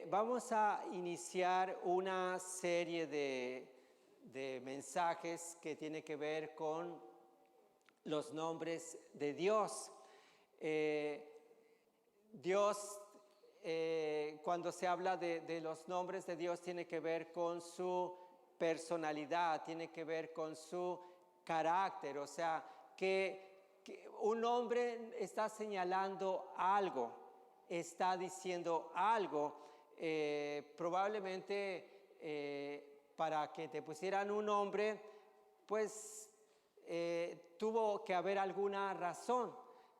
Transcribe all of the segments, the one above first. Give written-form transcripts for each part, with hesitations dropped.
Vamos a iniciar una serie de mensajes que tiene que ver con los nombres de Dios. Dios, cuando se habla de los nombres de Dios, tiene que ver con su personalidad, tiene que ver con su carácter, o sea, que un nombre está señalando algo, está diciendo algo. Probablemente para que te pusieran un nombre, pues tuvo que haber alguna razón.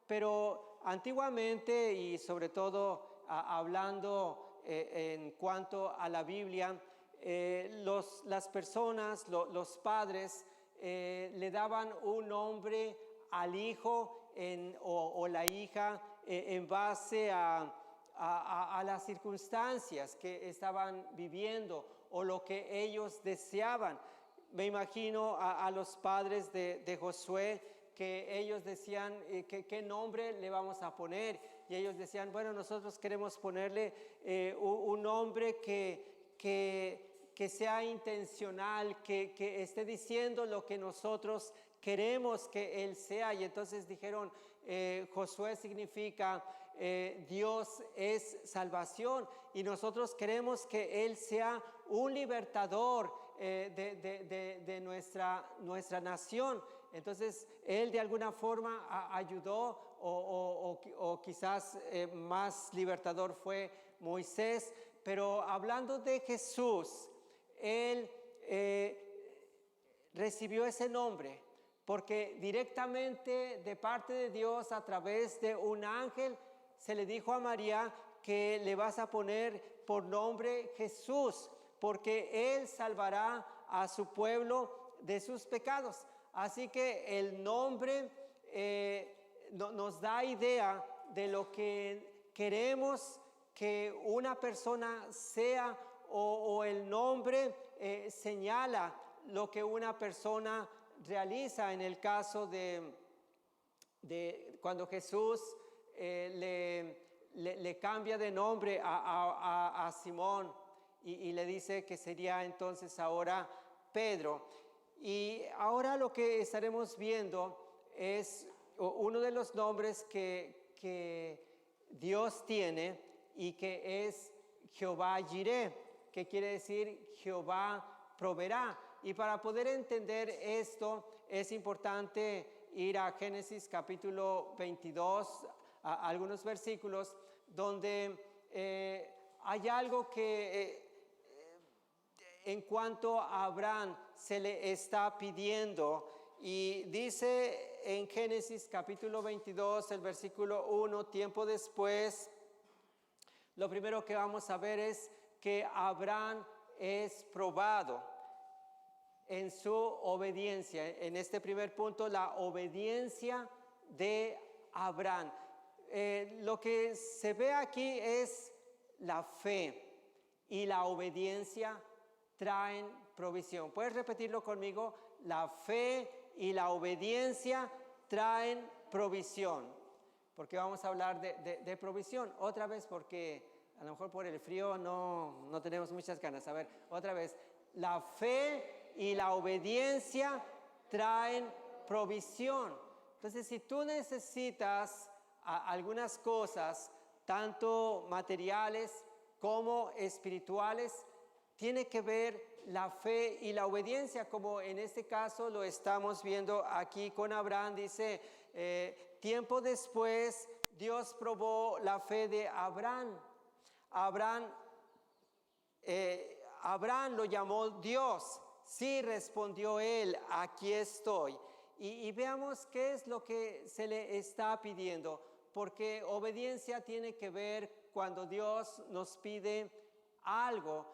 Pero antiguamente, y sobre todo hablando en cuanto a la Biblia, las personas, los padres, le daban un nombre al hijo o la hija en base a las circunstancias que estaban viviendo o lo que ellos deseaban. Me imagino a los padres de Josué, que ellos decían, ¿qué nombre le vamos a poner? Y ellos decían, bueno, nosotros queremos ponerle un nombre que sea intencional, que esté diciendo lo que nosotros queremos que Él sea. Y entonces dijeron, Josué significa Dios es salvación, y nosotros queremos que Él sea un libertador de nuestra nación. Entonces Él de alguna forma ayudó, o quizás más libertador fue Moisés. Pero hablando de Jesús, Él recibió ese nombre porque directamente de parte de Dios, a través de un ángel, se le dijo a María que le vas a poner por nombre Jesús, porque Él salvará a su pueblo de sus pecados. Así que el nombre nos da idea de lo que queremos que una persona sea, o el nombre señala lo que una persona realiza. En el caso de cuando Jesús le cambia de nombre a Simón y le dice que sería entonces ahora Pedro. Y ahora lo que estaremos viendo es uno de los nombres que Dios tiene, y que es Jehová Jireh, que quiere decir Jehová proveerá. Y para poder entender esto es importante ir a Génesis capítulo 22, a algunos versículos donde hay algo que en cuanto a Abraham se le está pidiendo. Y dice en Génesis capítulo 22, el versículo 1, tiempo después, lo primero que vamos a ver es que Abraham es probado en su obediencia. En este primer punto, la obediencia de Abraham. Lo que se ve aquí es la fe y la obediencia traen provisión. ¿Puedes repetirlo conmigo? La fe y la obediencia traen provisión. Porque vamos a hablar de provisión. Otra vez, porque a lo mejor por el frío no tenemos muchas ganas. A ver, otra vez. La fe y la obediencia traen provisión. Entonces, si tú necesitas algunas cosas, tanto materiales como espirituales, tiene que ver la fe y la obediencia, como en este caso lo estamos viendo aquí con Abraham. Dice, tiempo después Dios probó la fe de Abraham. Abraham lo llamó Dios. Sí, respondió él, aquí estoy. Y veamos qué es lo que se le está pidiendo, porque obediencia tiene que ver cuando Dios nos pide algo.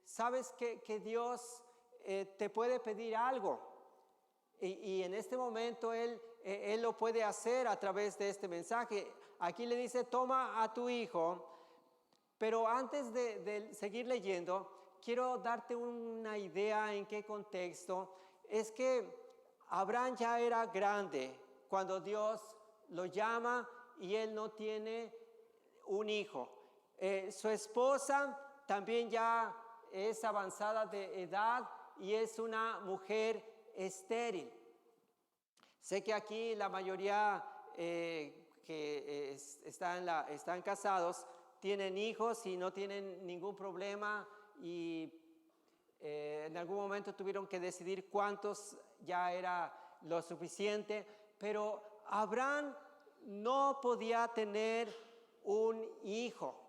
Sabes que Dios te puede pedir algo, y en este momento Él lo puede hacer a través de este mensaje. Aquí le dice, toma a tu hijo. Pero antes de seguir leyendo, quiero darte una idea en qué contexto. Es que Abraham ya era grande cuando Dios lo llama y él no tiene un hijo. Su esposa también ya es avanzada de edad y es una mujer estéril. Sé que aquí la mayoría que están casados tienen hijos y no tienen ningún problema y en algún momento tuvieron que decidir cuántos ya era lo suficiente, pero Abraham no podía tener un hijo.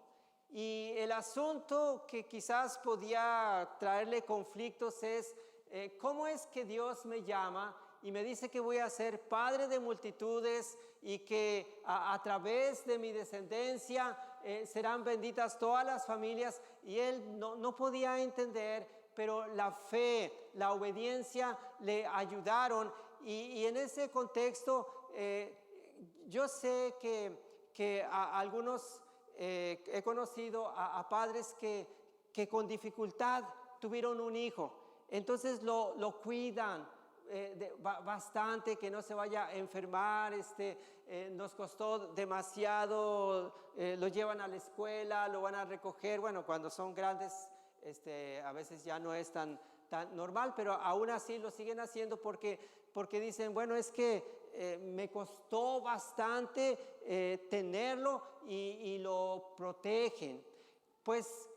Y el asunto que quizás podía traerle conflictos es, ¿cómo es que Dios me llama y me dice que voy a ser padre de multitudes y que a través de mi descendencia serán benditas todas las familias? Y él no podía entender, pero la fe, la obediencia le ayudaron. Y en ese contexto, yo sé que algunos... he conocido a padres que con dificultad tuvieron un hijo, entonces lo cuidan bastante, que no se vaya a enfermar, nos costó demasiado, lo llevan a la escuela, lo van a recoger, bueno, cuando son grandes a veces ya no es tan normal, pero aún así lo siguen haciendo porque dicen, bueno, es que me costó bastante tenerlo y lo protegen. Pues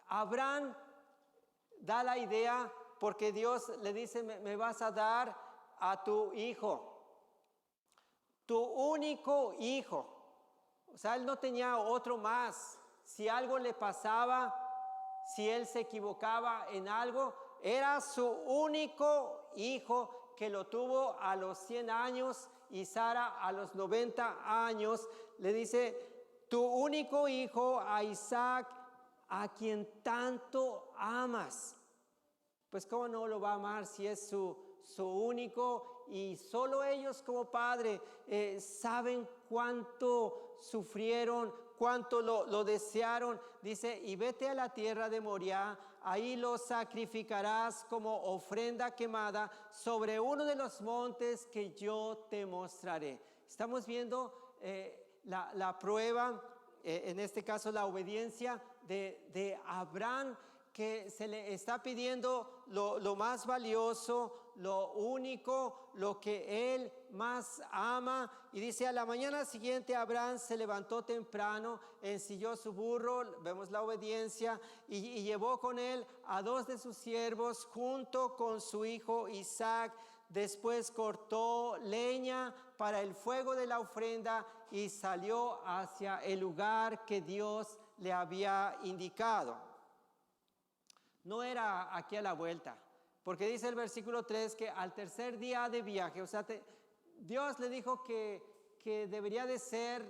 Abraham da la idea porque Dios le dice, me vas a dar a tu hijo, tu único hijo. O sea, él no tenía otro más. Si algo le pasaba, si él se equivocaba en algo, era su único hijo, que lo tuvo a los 100 años y Sara a los 90 años. Le dice, tu único hijo, a Isaac, a quien tanto amas. Pues cómo no lo va a amar si es su único, y solo ellos como padre saben cuánto sufrieron, cuánto lo desearon. Dice, y vete a la tierra de Moriah, ahí lo sacrificarás como ofrenda quemada sobre uno de los montes que yo te mostraré. Estamos viendo la prueba, en este caso la obediencia de Abraham, que se le está pidiendo lo más valioso, lo único, lo que él más ama. Y dice, a la mañana siguiente Abraham se levantó temprano, ensilló su burro, vemos la obediencia, y llevó con él a 2 de sus siervos junto con su hijo Isaac. Después cortó leña para el fuego de la ofrenda y salió hacia el lugar que Dios le había indicado. No era aquí a la vuelta, porque dice el versículo 3 que al tercer día de viaje, o sea, Dios le dijo que debería de ser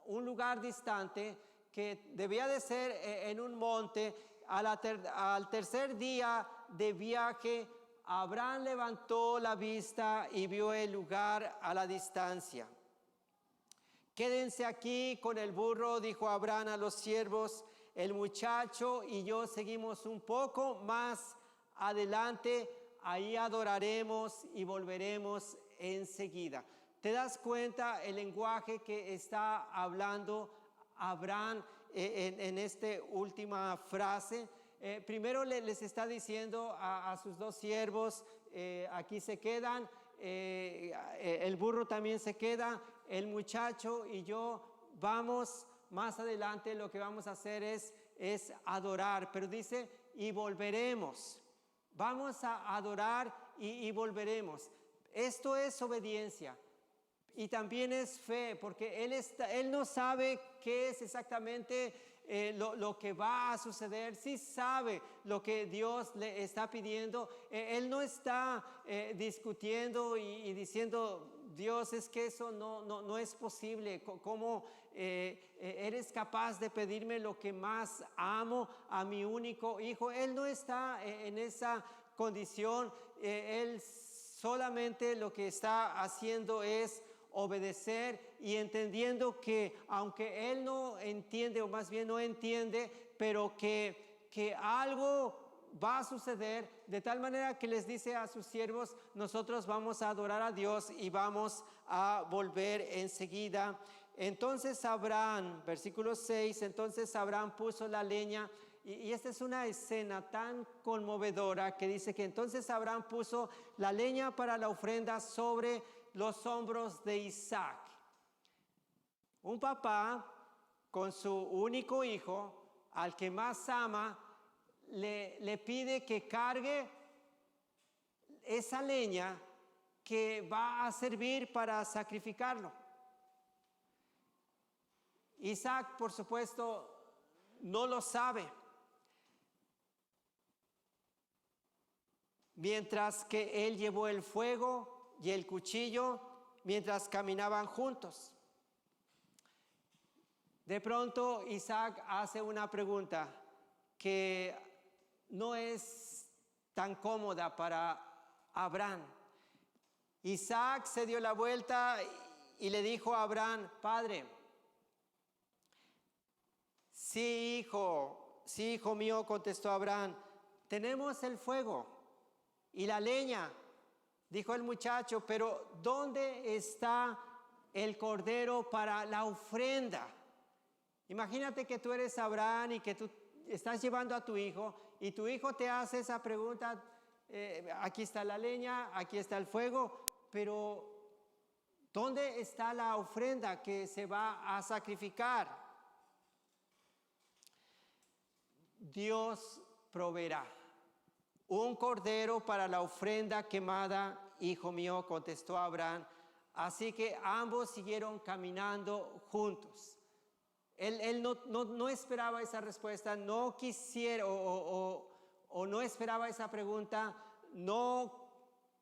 un lugar distante, que debía de ser en un monte. Al tercer día de viaje, Abraham levantó la vista y vio el lugar a la distancia. Quédense aquí con el burro, dijo Abraham a los siervos. El muchacho y yo seguimos un poco más adelante, ahí adoraremos y volveremos enseguida. ¿Te das cuenta el lenguaje que está hablando Abraham en esta última frase? Primero les está diciendo a sus 2 siervos, aquí se quedan, el burro también se queda, el muchacho y yo vamos. Más adelante lo que vamos a hacer es adorar, pero dice, y volveremos. Vamos a adorar y volveremos. Esto es obediencia y también es fe, porque él no sabe qué es exactamente lo que va a suceder. Sí sabe lo que Dios le está pidiendo. Él no está discutiendo y diciendo, Dios, es que eso no es posible. ¿Cómo eres capaz de pedirme lo que más amo, a mi único hijo? Él no está en esa condición. Él solamente lo que está haciendo es obedecer y entendiendo que aunque él no entiende, o más bien no entiende, pero que algo va a suceder, de tal manera que les dice a sus siervos, nosotros vamos a adorar a Dios y vamos a volver enseguida. entonces Abraham, versículo 6, entonces Abraham puso la leña, y esta es una escena tan conmovedora que dice que entonces Abraham puso la leña para la ofrenda sobre los hombros de Isaac. Un papá con su único hijo, al que más ama, le pide que cargue esa leña que va a servir para sacrificarlo. Isaac, por supuesto, no lo sabe. Mientras que él llevó el fuego y el cuchillo mientras caminaban juntos. De pronto Isaac hace una pregunta que no es tan cómoda para Abraham. Isaac se dio la vuelta y le dijo a Abraham: Padre, sí, hijo mío, contestó Abraham, tenemos el fuego y la leña, dijo el muchacho, pero ¿dónde está el cordero para la ofrenda? Imagínate que tú eres Abraham y que tú estás llevando a tu hijo y tu hijo te hace esa pregunta, aquí está la leña, aquí está el fuego, pero ¿dónde está la ofrenda que se va a sacrificar? Dios proveerá un cordero para la ofrenda quemada, hijo mío, contestó Abraham. Así que ambos siguieron caminando juntos. Él no esperaba esa respuesta, no quisiera o no esperaba esa pregunta, no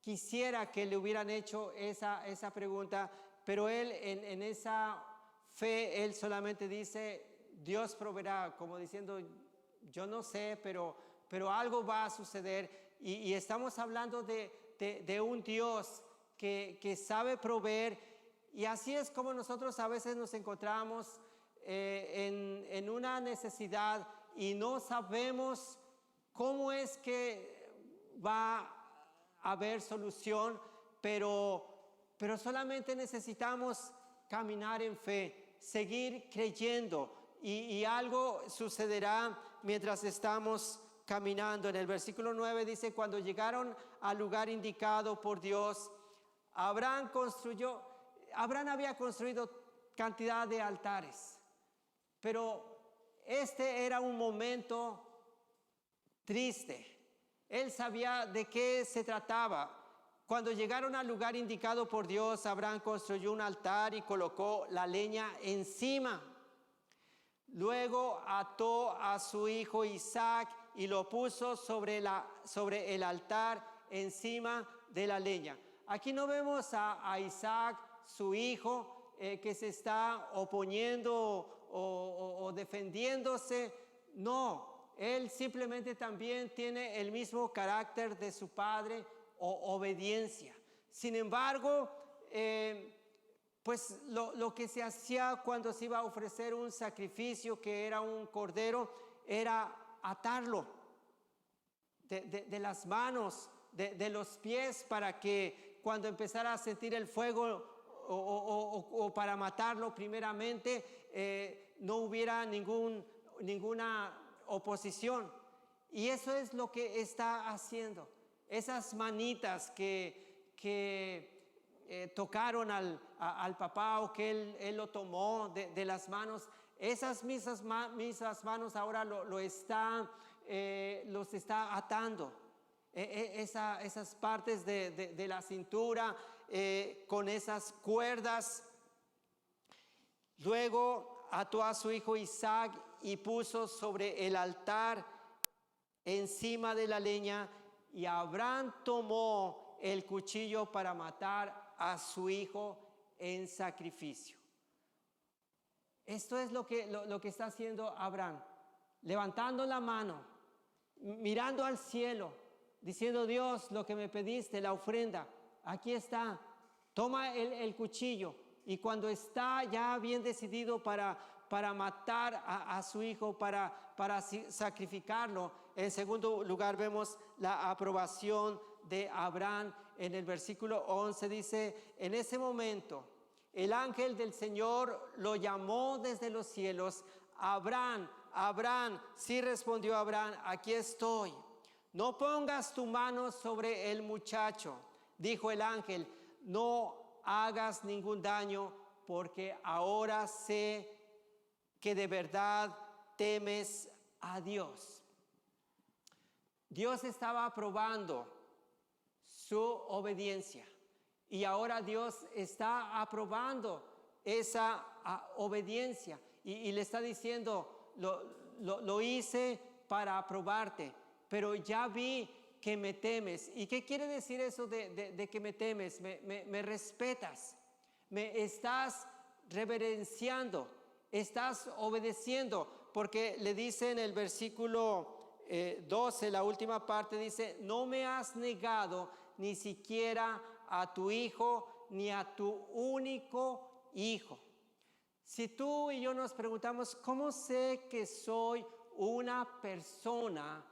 quisiera que le hubieran hecho esa pregunta, pero él en esa fe, él solamente dice, Dios proveerá, como diciendo, yo no sé, pero algo va a suceder. Y estamos hablando de un Dios que sabe proveer, y así es como nosotros a veces nos encontramos en una necesidad y no sabemos cómo es que va a haber solución, pero solamente necesitamos caminar en fe, seguir creyendo, y algo sucederá mientras estamos caminando. En el versículo 9 dice, cuando llegaron al lugar indicado por Dios, Abraham había construido cantidad de altares, pero este era un momento triste. Él sabía de qué se trataba. Cuando llegaron al lugar indicado por Dios, Abraham construyó un altar y colocó la leña encima. Luego ató a su hijo Isaac y lo puso sobre el altar encima de la leña. Aquí no vemos a Isaac, su hijo, que se está oponiendo o defendiéndose. No, él simplemente también tiene el mismo carácter de su padre, o obediencia. Sin embargo, pues lo que se hacía cuando se iba a ofrecer un sacrificio que era un cordero, era atarlo de las manos, de los pies, para que cuando empezara a sentir el fuego o para matarlo primeramente, no hubiera ninguna oposición. Y eso es lo que está haciendo. Esas manitas que tocaron al papá, o que él lo tomó de las manos, esas mismas manos ahora los está atando. Esas partes de la cintura, con esas cuerdas. Luego ató a su hijo Isaac y puso sobre el altar encima de la leña, y Abraham tomó el cuchillo para matar a su hijo en sacrificio. Esto es lo que está haciendo Abraham, levantando la mano, mirando al cielo, diciendo, Dios, lo que me pediste, la ofrenda, aquí está, toma el cuchillo. Y cuando está ya bien decidido para matar a su hijo, para sacrificarlo, en segundo lugar vemos la aprobación de Abraham. En el versículo 11 dice, en ese momento el ángel del Señor lo llamó desde los cielos: Abraham, Abraham. Sí, respondió Abraham: aquí estoy. No pongas tu mano sobre el muchacho, dijo el ángel. No hagas ningún daño, porque ahora sé que de verdad temes a Dios. Dios estaba aprobando su obediencia y ahora Dios está aprobando esa obediencia y le está diciendo: lo hice para aprobarte, pero ya vi que me temes. ¿Y qué quiere decir eso de que me temes? Me respetas, me estás reverenciando, estás obedeciendo, porque le dice en el versículo 12, la última parte, dice: no me has negado ni siquiera a tu hijo, ni a tu único hijo. Si tú y yo nos preguntamos: ¿cómo sé que soy una persona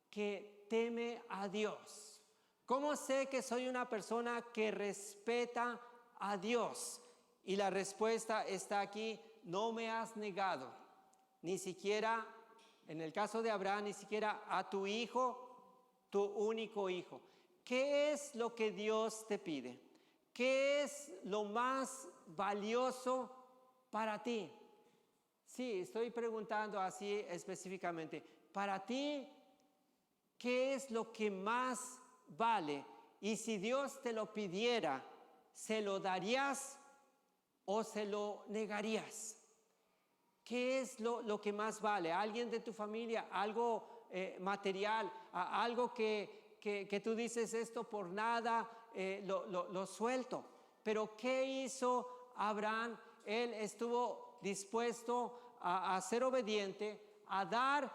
que teme a Dios? ¿Cómo sé que soy una persona que respeta a Dios? Y la respuesta está aquí: no me has negado, ni siquiera, en el caso de Abraham, ni siquiera a tu hijo, tu único hijo. ¿Qué es lo que Dios te pide? ¿Qué es lo más valioso para ti? Sí, estoy preguntando así específicamente. Para ti, ¿qué es lo que más vale? Y si Dios te lo pidiera, ¿se lo darías o se lo negarías? ¿Qué es lo que más vale? ¿Alguien de tu familia? ¿Algo material? ¿Algo que tú dices: esto por nada lo suelto? Pero ¿qué hizo Abraham? Él estuvo dispuesto a ser obediente, a dar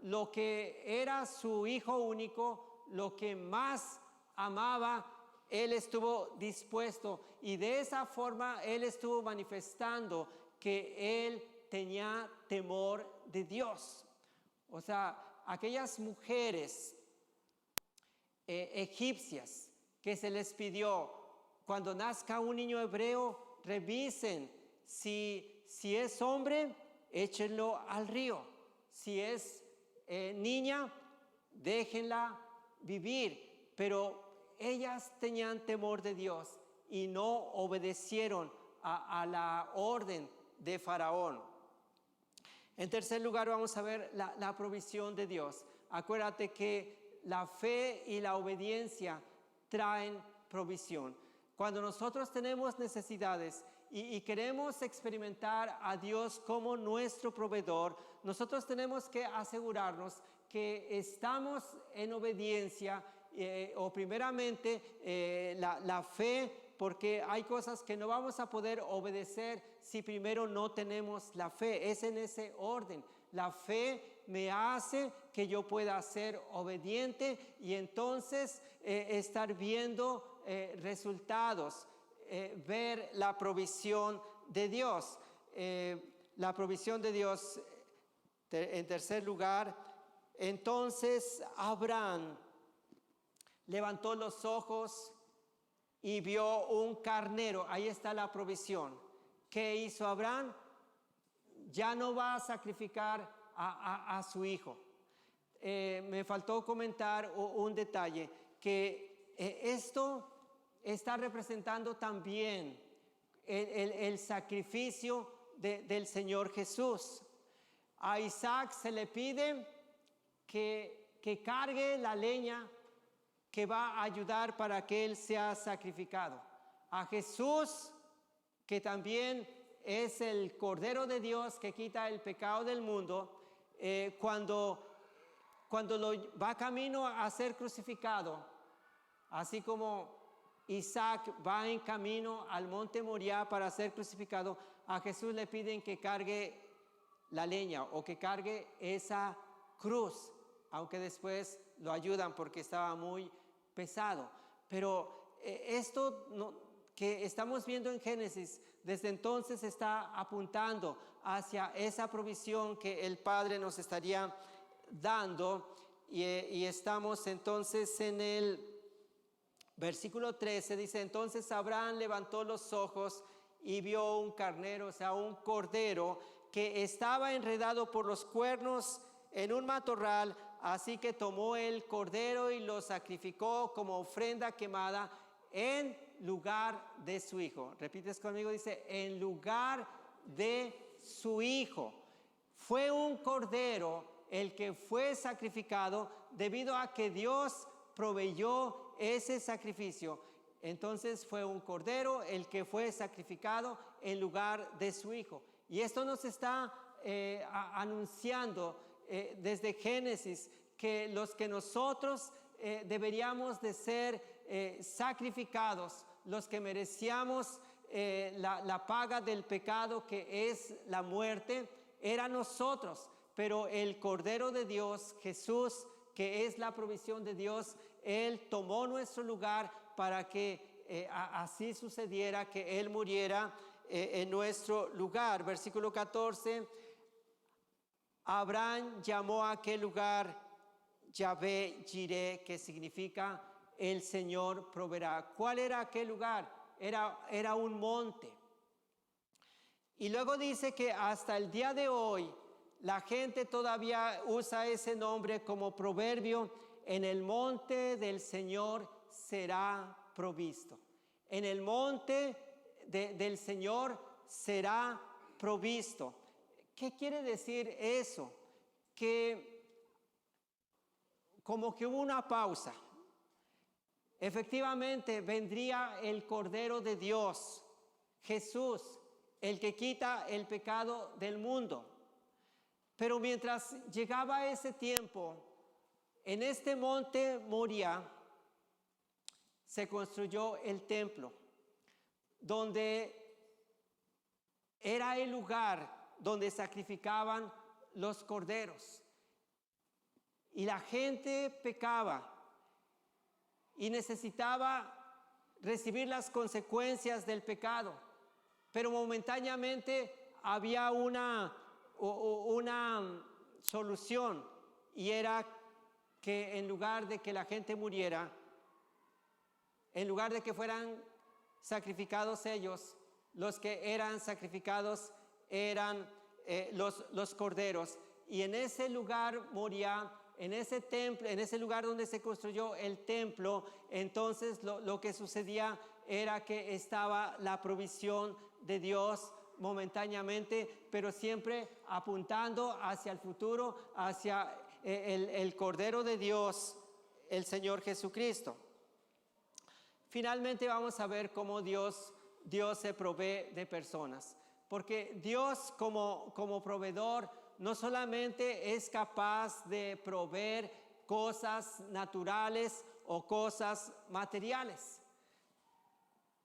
lo que era su hijo único, lo que más amaba. Él estuvo dispuesto, y de esa forma él estuvo manifestando que él tenía temor de Dios. O sea, aquellas mujeres egipcias que se les pidió: cuando nazca un niño hebreo, revisen si es hombre, échenlo al río; si es niña, déjenla vivir. Pero ellas tenían temor de Dios y no obedecieron a la orden de Faraón. En tercer lugar, vamos a ver la provisión de Dios. Acuérdate que la fe y la obediencia traen provisión. Cuando nosotros tenemos necesidades y queremos experimentar a Dios como nuestro proveedor, nosotros tenemos que asegurarnos que estamos en obediencia, o primeramente la fe, porque hay cosas que no vamos a poder obedecer si primero no tenemos la fe. Es en ese orden. La fe me hace que yo pueda ser obediente y entonces estar viendo resultados, ver la provisión de Dios. La provisión de Dios. En tercer lugar, entonces Abraham levantó los ojos y vio un carnero. Ahí está la provisión. ¿Qué hizo Abraham? Ya no va a sacrificar a su hijo. Me faltó comentar un detalle, que esto está representando también el sacrificio del Señor Jesús. A Isaac se le pide que cargue la leña que va a ayudar para que él sea sacrificado. A Jesús, que también es el Cordero de Dios que quita el pecado del mundo, cuando va camino a ser crucificado, así como Isaac va en camino al monte Moriah para ser crucificado, a Jesús le piden que cargue la leña o que cargue esa cruz, aunque después lo ayudan porque estaba muy pesado. Pero esto que estamos viendo en Génesis, desde entonces está apuntando hacia esa provisión que el Padre nos estaría dando. Y estamos entonces en el versículo 13, dice: entonces Abraham levantó los ojos y vio un carnero, o sea, un cordero que estaba enredado por los cuernos en un matorral, así que tomó el cordero y lo sacrificó como ofrenda quemada en lugar de su hijo. Repites conmigo, dice, en lugar de su hijo. Fue un cordero el que fue sacrificado debido a que Dios proveyó ese sacrificio. Entonces fue un cordero el que fue sacrificado en lugar de su hijo. Y esto nos está anunciando desde Génesis que los que nosotros deberíamos de ser sacrificados, los que merecíamos la paga del pecado, que es la muerte, eran nosotros. Pero el Cordero de Dios, Jesús, que es la provisión de Dios, Él tomó nuestro lugar para que así sucediera, que Él muriera en nuestro lugar. Versículo 14, Abraham llamó a aquel lugar Yahvé Jireh, que significa el Señor proveerá. ¿Cuál era aquel lugar? Era un monte. Y luego dice que hasta el día de hoy la gente todavía usa ese nombre como proverbio: en el monte del Señor será provisto. En el monte del Señor será provisto. ¿Qué quiere decir eso? Que como que hubo una pausa. Efectivamente vendría el Cordero de Dios, Jesús, el que quita el pecado del mundo. Pero mientras llegaba ese tiempo, en este monte Moria se construyó el templo, donde era el lugar donde sacrificaban los corderos. Y la gente pecaba y necesitaba recibir las consecuencias del pecado. Pero momentáneamente había una solución, y era que en lugar de que la gente muriera, en lugar de que fueran sacrificados ellos, los que eran sacrificados eran los corderos. Y en ese lugar Moria, en ese templo, en ese lugar donde se construyó el templo, entonces lo que sucedía era que estaba la provisión de Dios momentáneamente, pero siempre apuntando hacia el futuro, hacia el Cordero de Dios, el Señor Jesucristo. Finalmente vamos a ver cómo Dios se provee de personas, porque Dios como proveedor no solamente es capaz de proveer cosas naturales o cosas materiales.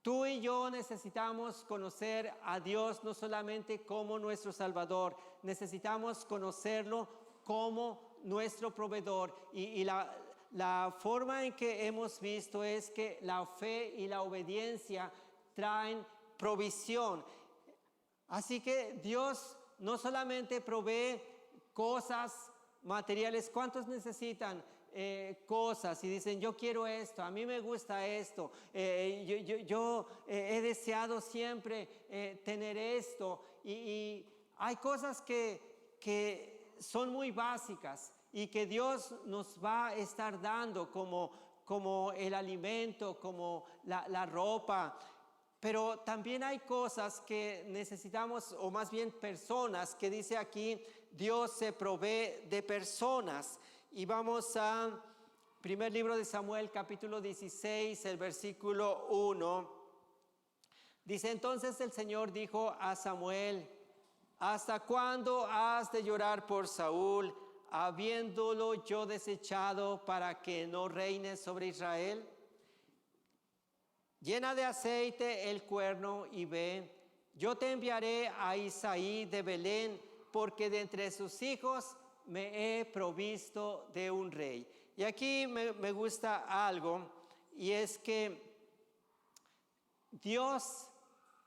Tú y yo necesitamos conocer a Dios no solamente como nuestro Salvador, necesitamos conocerlo como nuestro proveedor. Y la forma en que hemos visto es que la fe y la obediencia traen provisión. Así que Dios no solamente provee cosas materiales. ¿Cuántos necesitan cosas y dicen: yo quiero esto, a mí me gusta esto, yo he deseado siempre tener esto? Y hay cosas que son muy básicas y que Dios nos va a estar dando, como el alimento, como la ropa. Pero también hay cosas que necesitamos, o más bien personas, que dice aquí: Dios se provee de personas. Y vamos a primer libro de Samuel, capítulo 16, el versículo 1. Dice: entonces el Señor dijo a Samuel: ¿hasta cuándo has de llorar por Saúl, habiéndolo yo desechado, para que no reine sobre Israel? Llena de aceite el cuerno y ve, yo te enviaré a Isaí de Belén, porque de entre sus hijos me he provisto de un rey. Y aquí me gusta algo, y es que Dios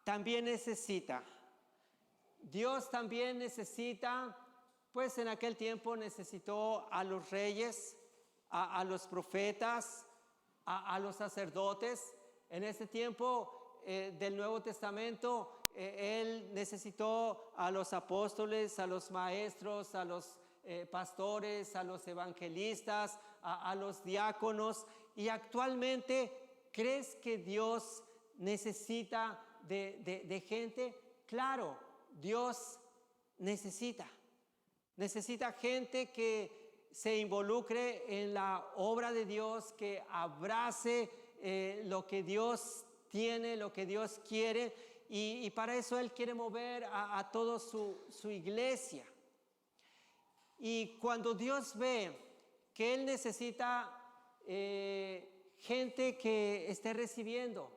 también necesita, pues en aquel tiempo necesitó a los reyes, a los profetas, a los sacerdotes. En ese tiempo del Nuevo Testamento Él necesitó a los apóstoles, a los maestros, a los pastores, a los evangelistas, a los diáconos. Y actualmente, ¿crees que Dios necesita de gente? Claro, Dios necesita gente que se involucre en la obra de Dios, que abrace lo que Dios tiene, lo que Dios quiere, y para eso Él quiere mover a toda su iglesia. Y cuando Dios ve que Él necesita gente que esté recibiendo,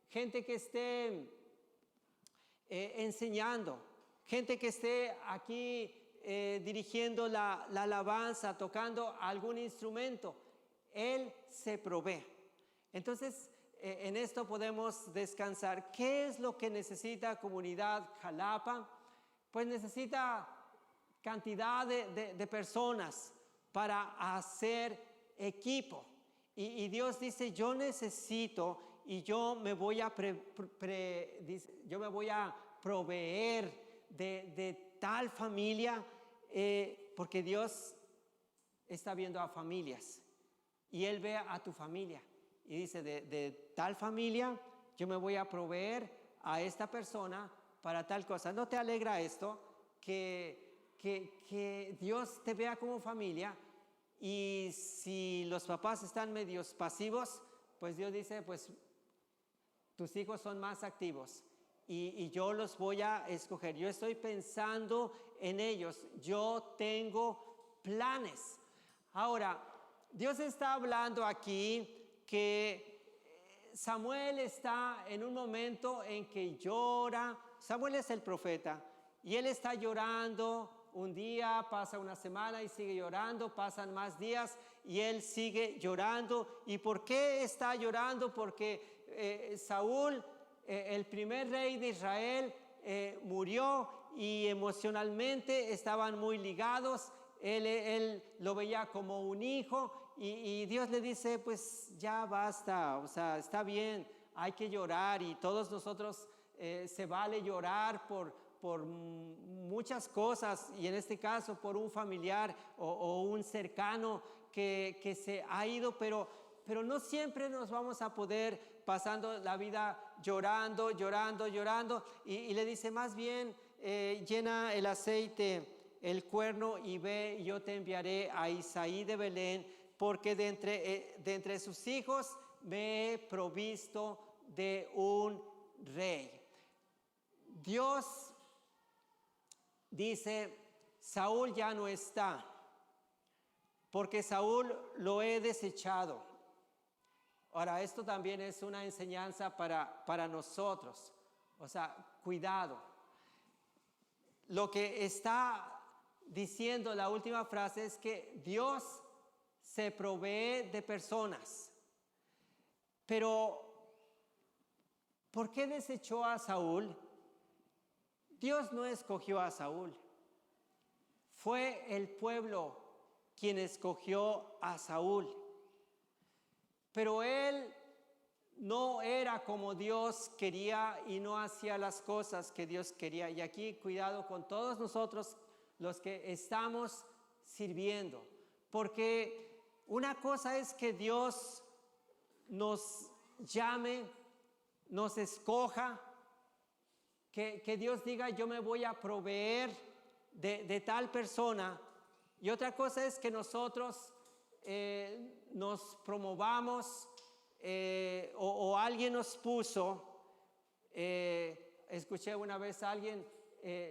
gente que esté enseñando, gente que esté aquí dirigiendo la alabanza, tocando algún instrumento, Él se provee. Entonces, en esto podemos descansar. ¿Qué es lo que necesita Comunidad Jalapa? Pues necesita cantidad de personas para hacer equipo. Y Dios dice, yo necesito y yo me voy a proveer de tal familia, porque Dios está viendo a familias y Él ve a tu familia y dice, de tal familia yo me voy a proveer a esta persona para tal cosa. ¿No te alegra esto? Que Dios te vea como familia, y si los papás están medios pasivos, pues Dios dice, pues tus hijos son más activos y yo los voy a escoger. Yo estoy pensando en ellos, yo tengo planes. Ahora, Dios está hablando aquí que Samuel está en un momento en que llora. Samuel es el profeta y él está llorando. Un día, pasa una semana y sigue llorando, pasan más días y él sigue llorando. ¿Y por qué está llorando? Porque Saúl, el primer rey de Israel, murió y emocionalmente estaban muy ligados. Él lo veía como un hijo y Dios le dice, pues ya basta, o sea, está bien, hay que llorar, y todos nosotros se vale llorar por muchas cosas, y en este caso por un familiar o un cercano que se ha ido, pero no siempre nos vamos a poder pasando la vida llorando, y le dice, más bien llena el aceite, el cuerno, y ve, yo te enviaré a Isaí de Belén, porque de entre sus hijos me he provisto de un rey. Dios dice, Saúl ya no está, porque Saúl lo he desechado. Ahora, esto también es una enseñanza para nosotros. O sea, cuidado. Lo que está diciendo la última frase es que Dios se provee de personas. Pero, ¿por qué desechó a Saúl? Dios no escogió a Saúl. Fue el pueblo quien escogió a Saúl. Pero él no era como Dios quería y no hacía las cosas que Dios quería. Y aquí cuidado con todos nosotros los que estamos sirviendo. Porque una cosa es que Dios nos llame, nos escoja, que Dios diga, yo me voy a proveer de tal persona. Y otra cosa es que nosotros nos promovamos o alguien nos puso. Escuché una vez a alguien,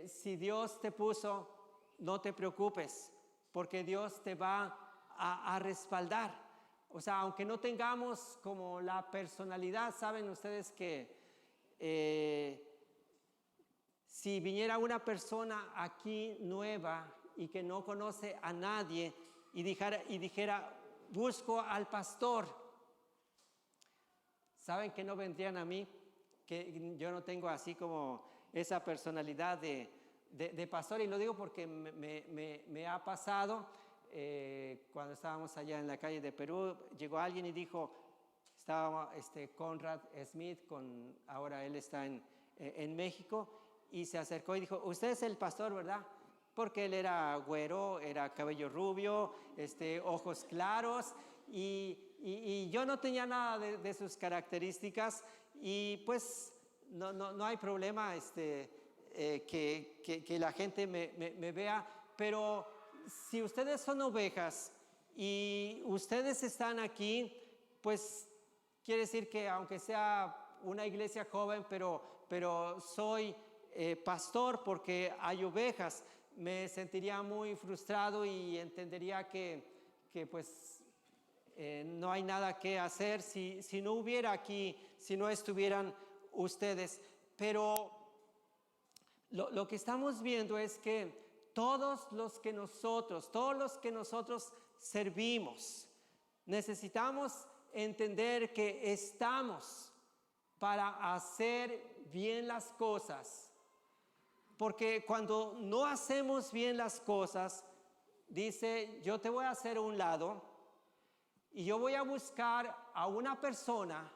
si Dios te puso, no te preocupes, porque Dios te va a respaldar. O sea, aunque no tengamos como la personalidad, saben ustedes que si viniera una persona aquí nueva y que no conoce a nadie y dijera, busco al pastor, ¿saben que no vendrían a mí? Que yo no tengo así como esa personalidad de pastor, y lo digo porque me ha pasado. Cuando estábamos allá en la calle de Perú, llegó alguien y dijo, estaba Conrad Smith, ahora él está en en México, y se acercó y dijo, usted es el pastor, ¿verdad? Porque él era güero, era cabello rubio, ojos claros, y yo no tenía nada de sus características, y pues no hay problema que la gente me vea, pero si ustedes son ovejas y ustedes están aquí, pues quiere decir que aunque sea una iglesia joven, pero soy pastor porque hay ovejas, me sentiría muy frustrado y entendería que pues no hay nada que hacer si no hubiera aquí, si no estuvieran ustedes. Pero lo que estamos viendo es que todos los que nosotros servimos, necesitamos entender que estamos para hacer bien las cosas. Porque cuando no hacemos bien las cosas, dice, yo te voy a hacer a un lado y yo voy a buscar a una persona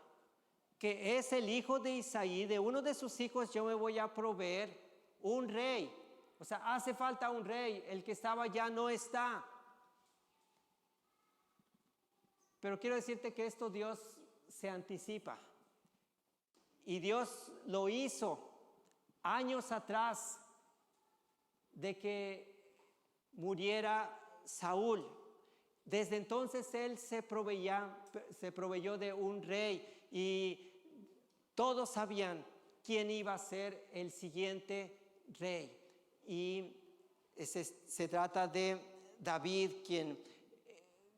que es el hijo de Isaí, de uno de sus hijos yo me voy a proveer un rey. O sea, hace falta un rey, el que estaba ya no está. Pero quiero decirte que esto Dios se anticipa. Y Dios lo hizo años atrás de que muriera Saúl. Desde entonces él se proveyó de un rey y todos sabían quién iba a ser el siguiente rey. Y se trata de David, quien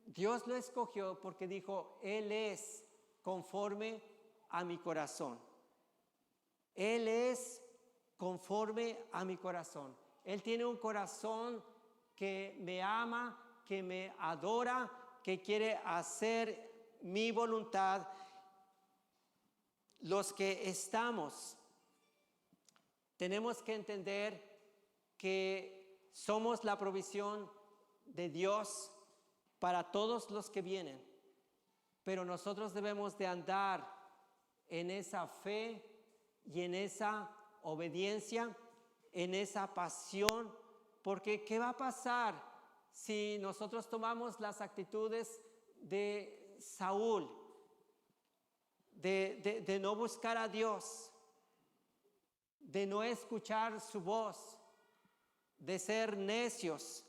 Dios lo escogió porque dijo, Él es conforme a mi corazón. Él es conforme a mi corazón. Él tiene un corazón que me ama, que me adora, que quiere hacer mi voluntad. Los que estamos, tenemos que entender que somos la provisión de Dios para todos los que vienen, pero nosotros debemos de andar en esa fe y en esa obediencia, en esa pasión, porque ¿qué va a pasar si nosotros tomamos las actitudes de Saúl, de no buscar a Dios, de no escuchar su voz, de ser necios?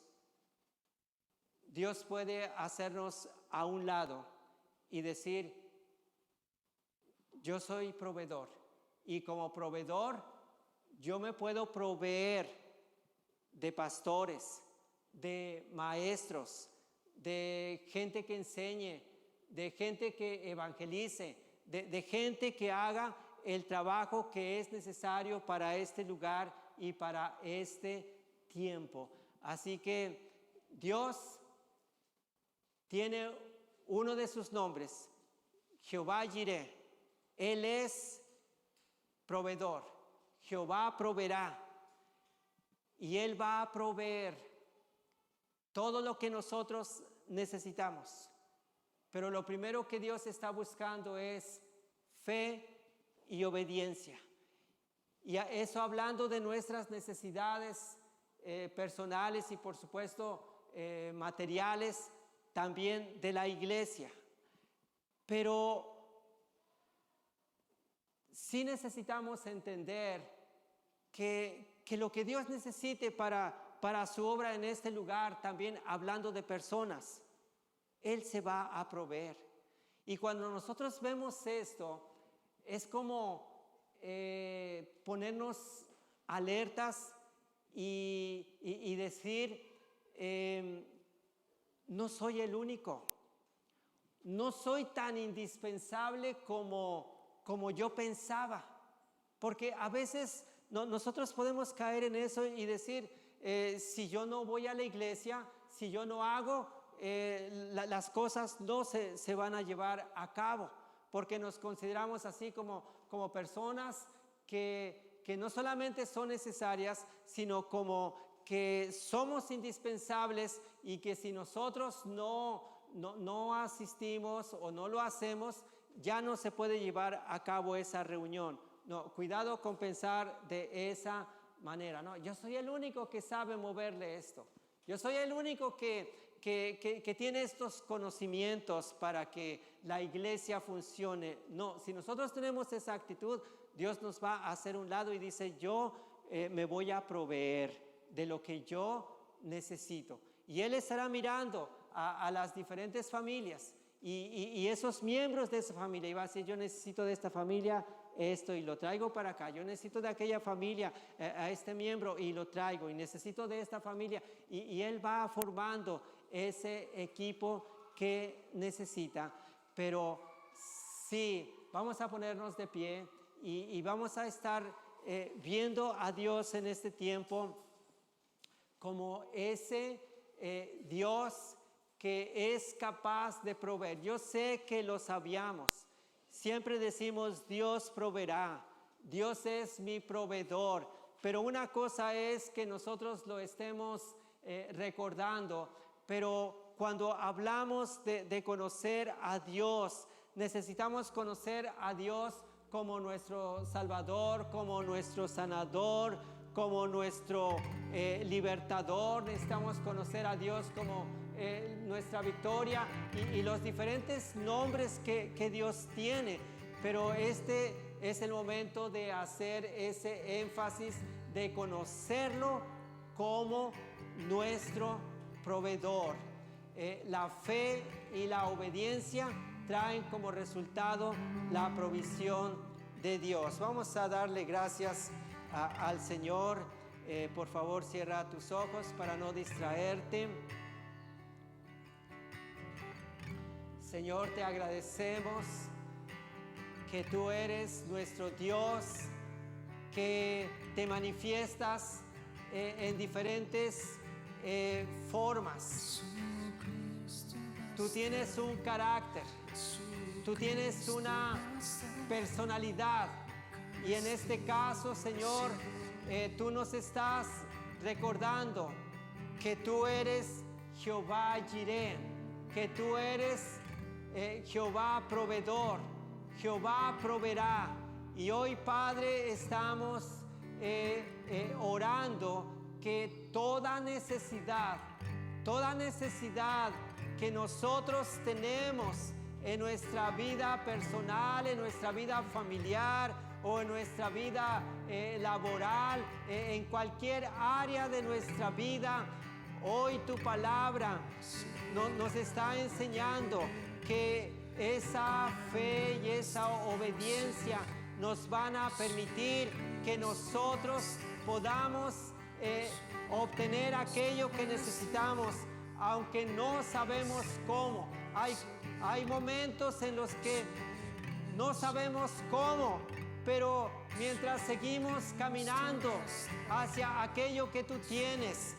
Dios puede hacernos a un lado y decir, yo soy proveedor, y como proveedor yo me puedo proveer de pastores, de maestros, de gente que enseñe, de gente que evangelice, de gente que haga el trabajo que es necesario para este lugar y para este tiempo. Así que Dios tiene uno de sus nombres, Jehová Jireh. Él es proveedor. Jehová proveerá. Y Él va a proveer todo lo que nosotros necesitamos. Pero lo primero que Dios está buscando es fe y obediencia. Y eso hablando de nuestras necesidades personales y por supuesto materiales, también de la iglesia. Pero sí necesitamos entender que lo que Dios necesite para su obra en este lugar, también hablando de personas, Él se va a proveer. Y cuando nosotros vemos esto, es como ponernos alertas y decir, no soy el único, no soy tan indispensable como yo pensaba, porque a veces nosotros podemos caer en eso y decir, si yo no voy a la iglesia, si yo no hago, las cosas no se van a llevar a cabo, porque nos consideramos así como personas que no solamente son necesarias, sino como que somos indispensables, y que si nosotros no asistimos o no lo hacemos, ya no se puede llevar a cabo esa reunión cuidado con pensar de esa manera. No, yo soy el único que sabe moverle esto. Yo soy el único que tiene estos conocimientos para que la iglesia funcione. No, si nosotros tenemos esa actitud, Dios nos va a hacer un lado y dice, yo me voy a proveer de lo que yo necesito. Y Él estará mirando a las diferentes familias y esos miembros de esa familia. Y va a decir, yo necesito de esta familia esto y lo traigo para acá. Yo necesito de aquella familia a este miembro y lo traigo. Y necesito de esta familia. Y Él va formando ese equipo que necesita. Pero sí, vamos a ponernos de pie y vamos a estar viendo a Dios en este tiempo como ese Dios que es capaz de proveer. Yo sé que lo sabíamos. Siempre decimos, Dios proveerá, Dios es mi proveedor. Pero una cosa es que nosotros lo estemos recordando, pero cuando hablamos de conocer a Dios, necesitamos conocer a Dios como nuestro Salvador, como nuestro sanador, como nuestro libertador. Necesitamos conocer a Dios como nuestra victoria y los diferentes nombres que Dios tiene. Pero este es el momento de hacer ese énfasis de conocerlo como nuestro proveedor. La fe y la obediencia traen como resultado la provisión de Dios. Vamos a darle gracias al Señor. Por favor, cierra tus ojos para no distraerte. Señor, te agradecemos que tú eres nuestro Dios, que te manifiestas en diferentes formas. Tú tienes un carácter, tú tienes una personalidad. Y en este caso, Señor, tú nos estás recordando que tú eres Jehová Jireh, que tú eres Jehová proveedor, Jehová proveerá. Y hoy, Padre, estamos orando que toda necesidad que nosotros tenemos en nuestra vida personal, en nuestra vida familiar o en nuestra vida laboral, en cualquier área de nuestra vida, hoy tu palabra nos está enseñando que esa fe y esa obediencia nos van a permitir que nosotros podamos obtener aquello que necesitamos, aunque no sabemos cómo. Hay momentos en los que no sabemos cómo, pero mientras seguimos caminando hacia aquello que tú tienes,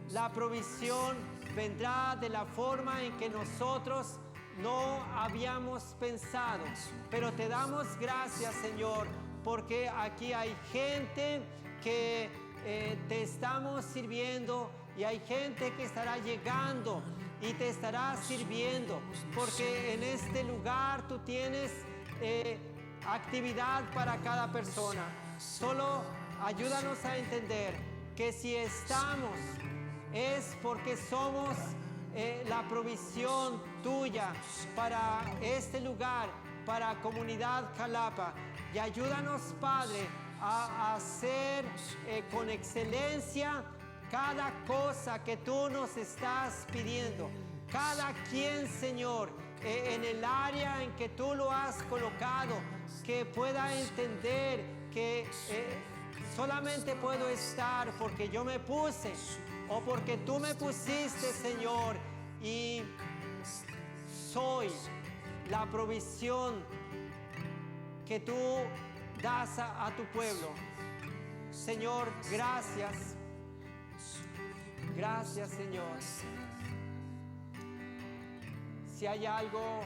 la provisión vendrá de la forma en que nosotros no habíamos pensado. Pero te damos gracias, Señor, porque aquí hay gente que te estamos sirviendo y hay gente que estará llegando y te estará sirviendo, porque en este lugar tú tienes actividad para cada persona. Solo ayúdanos a entender que si estamos es porque somos la provisión tuya para este lugar, para Comunidad Jalapa. Y ayúdanos, Padre, a hacer con excelencia cada cosa que tú nos estás pidiendo. Cada quien, Señor, en el área en que tú lo has colocado, que pueda entender que solamente puedo estar porque yo me puse o porque tú me pusiste, Señor, y soy la provisión que tú das a tu pueblo. Señor, gracias. Gracias, Señor. Si hay algo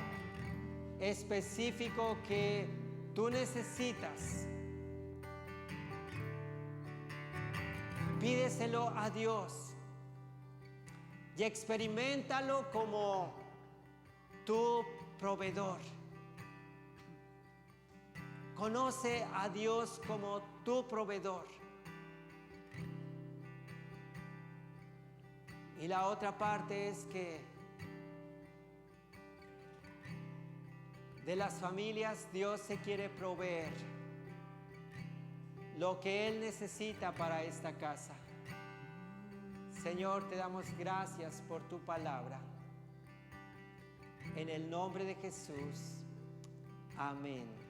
específico que tú necesitas, pídeselo a Dios y experiméntalo como tu proveedor. Conoce a Dios como tu proveedor. Y la otra parte es que de las familias Dios se quiere proveer lo que Él necesita para esta casa. Señor, te damos gracias por tu palabra. En el nombre de Jesús. Amén.